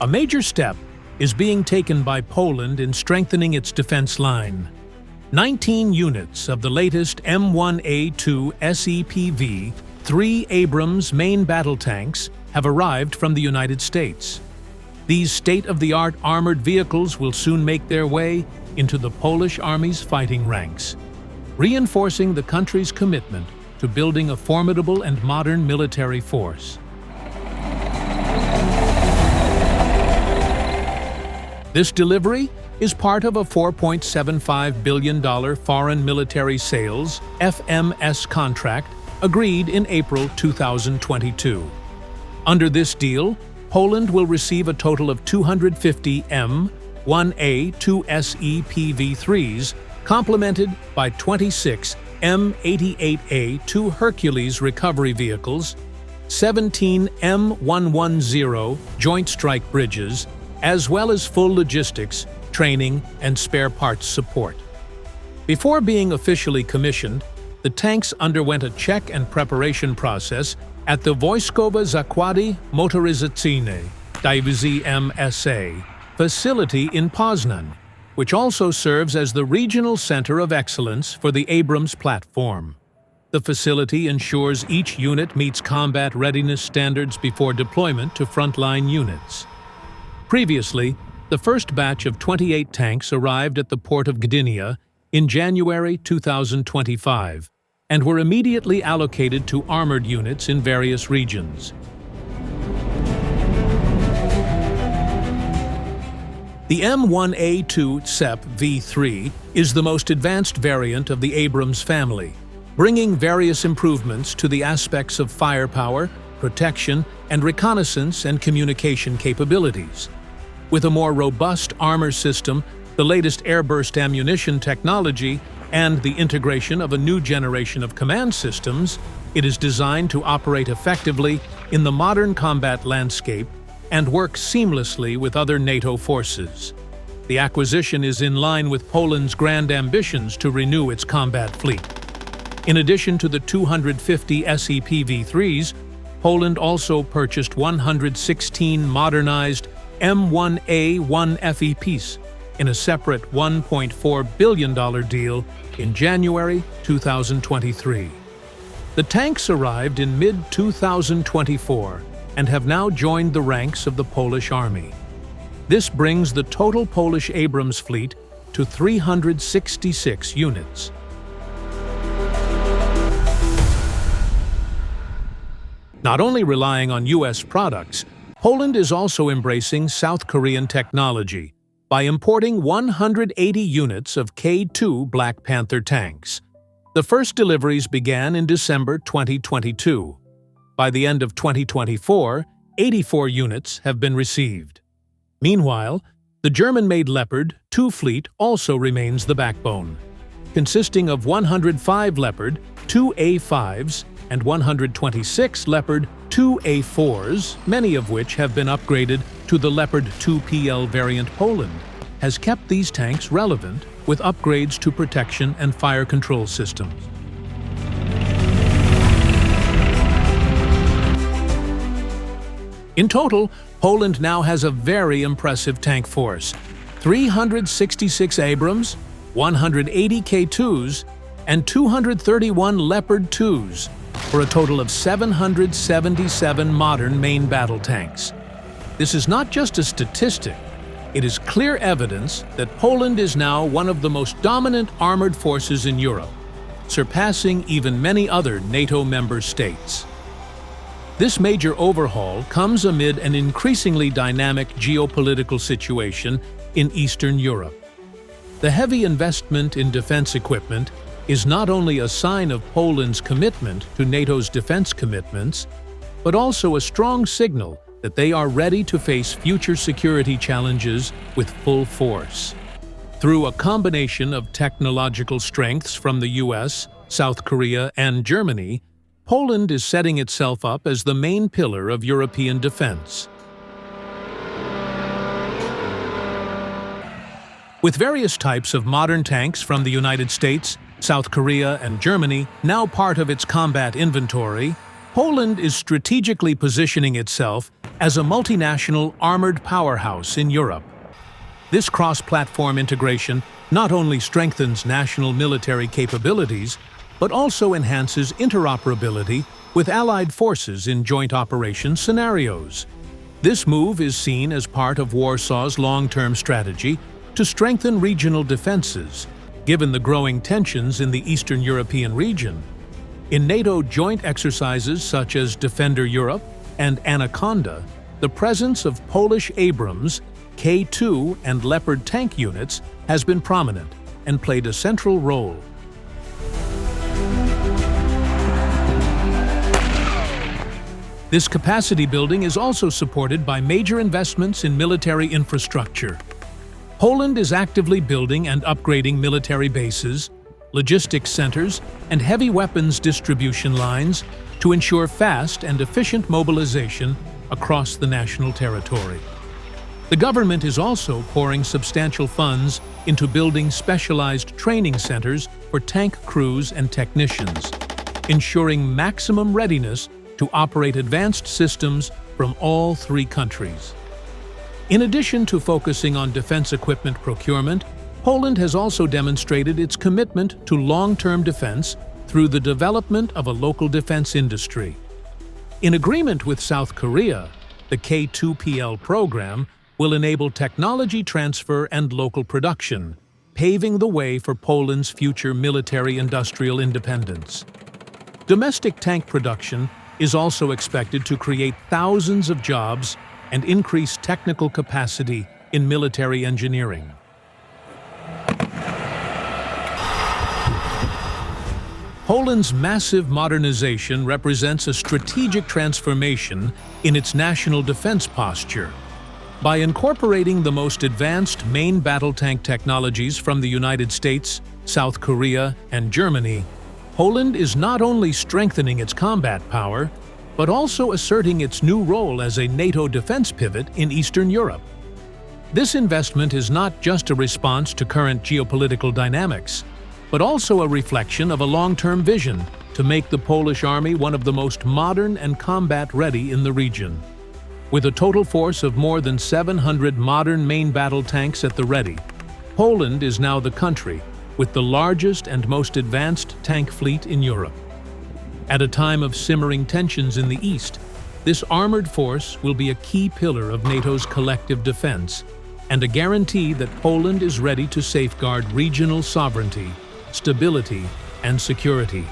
A major step is being taken by Poland in strengthening its defense line. 19 units of the latest M1A2 SEPv3 Abrams main battle tanks have arrived from the United States. These state-of-the-art armored vehicles will soon make their way into the Polish Army's fighting ranks, reinforcing the country's commitment to building a formidable and modern military force. This delivery is part of a $4.75 billion Foreign Military Sales (FMS) contract agreed in April 2022. Under this deal, Poland will receive a total of 250 M1A2 SEPv3s, complemented by 26 M88A2 HERCULES recovery vehicles, 17 M110 Joint Strike Bridges, as well as full logistics, training, and spare parts support. Before being officially commissioned, the tanks underwent a check and preparation process at the Wojskowe Zakłady Motoryzacyjne Dywizji MSA facility in Poznań, which also serves as the regional center of excellence for the Abrams platform. The facility ensures each unit meets combat readiness standards before deployment to frontline units. Previously, the first batch of 28 tanks arrived at the port of Gdynia in January 2025 and were immediately allocated to armored units in various regions. The M1A2 SEPv3 is the most advanced variant of the Abrams family, bringing various improvements to the aspects of firepower, protection, and reconnaissance and communication capabilities. With a more robust armor system, the latest airburst ammunition technology, and the integration of a new generation of command systems, it is designed to operate effectively in the modern combat landscape and work seamlessly with other NATO forces. The acquisition is in line with Poland's grand ambitions to renew its combat fleet. In addition to the 250 SEPv3s, Poland also purchased 116 modernized M1A2 SEPvs in a separate $1.4 billion deal in January 2023. The tanks arrived in mid-2024 and have now joined the ranks of the Polish Army. This brings the total Polish Abrams fleet to 366 units. Not only relying on U.S. products, Poland is also embracing South Korean technology by importing 180 units of K2 Black Panther tanks. The first deliveries began in December 2022. By the end of 2024, 84 units have been received. Meanwhile, the German-made Leopard 2 fleet also remains the backbone, consisting of 105 Leopard 2A5s and 126 Leopard 2A4s, many of which have been upgraded to the Leopard 2PL variant. Poland has kept these tanks relevant with upgrades to protection and fire control systems. In total, Poland now has a very impressive tank force: 366 Abrams, 180 K2s, and 231 Leopard 2s, for a total of 777 modern main battle tanks. This is not just a statistic, it is clear evidence that Poland is now one of the most dominant armored forces in Europe, surpassing even many other NATO member states. This major overhaul comes amid an increasingly dynamic geopolitical situation in Eastern Europe. The heavy investment in defense equipment is not only a sign of Poland's commitment to NATO's defense commitments, but also a strong signal that they are ready to face future security challenges with full force. Through a combination of technological strengths from the US, South Korea, and Germany, Poland is setting itself up as the main pillar of European defense. With various types of modern tanks from the United States, South Korea, and Germany now part of its combat inventory, Poland is strategically positioning itself as a multinational armored powerhouse in Europe. This cross-platform integration not only strengthens national military capabilities, but also enhances interoperability with allied forces in joint operations scenarios. This move is seen as part of Warsaw's long-term strategy to strengthen regional defenses, given the growing tensions in the Eastern European region. In NATO joint exercises such as Defender Europe and Anaconda, the presence of Polish Abrams, K2 and Leopard tank units has been prominent and played a central role. This capacity building is also supported by major investments in military infrastructure. Poland is actively building and upgrading military bases, logistics centers, and heavy weapons distribution lines to ensure fast and efficient mobilization across the national territory. The government is also pouring substantial funds into building specialized training centers for tank crews and technicians, ensuring maximum readiness to operate advanced systems from all three countries. In addition to focusing on defense equipment procurement, Poland has also demonstrated its commitment to long-term defense through the development of a local defense industry. In agreement with South Korea, the K2PL program will enable technology transfer and local production, paving the way for Poland's future military-industrial independence. Domestic tank production is also expected to create thousands of jobs and increase technical capacity in military engineering. Poland's massive modernization represents a strategic transformation in its national defense posture. By incorporating the most advanced main battle tank technologies from the United States, South Korea, and Germany, Poland is not only strengthening its combat power, but also asserting its new role as a NATO defense pivot in Eastern Europe. This investment is not just a response to current geopolitical dynamics, but also a reflection of a long-term vision to make the Polish army one of the most modern and combat-ready in the region. With a total force of more than 700 modern main battle tanks at the ready, Poland is now the country with the largest and most advanced tank fleet in Europe. At a time of simmering tensions in the East, this armored force will be a key pillar of NATO's collective defense and a guarantee that Poland is ready to safeguard regional sovereignty, stability, and security.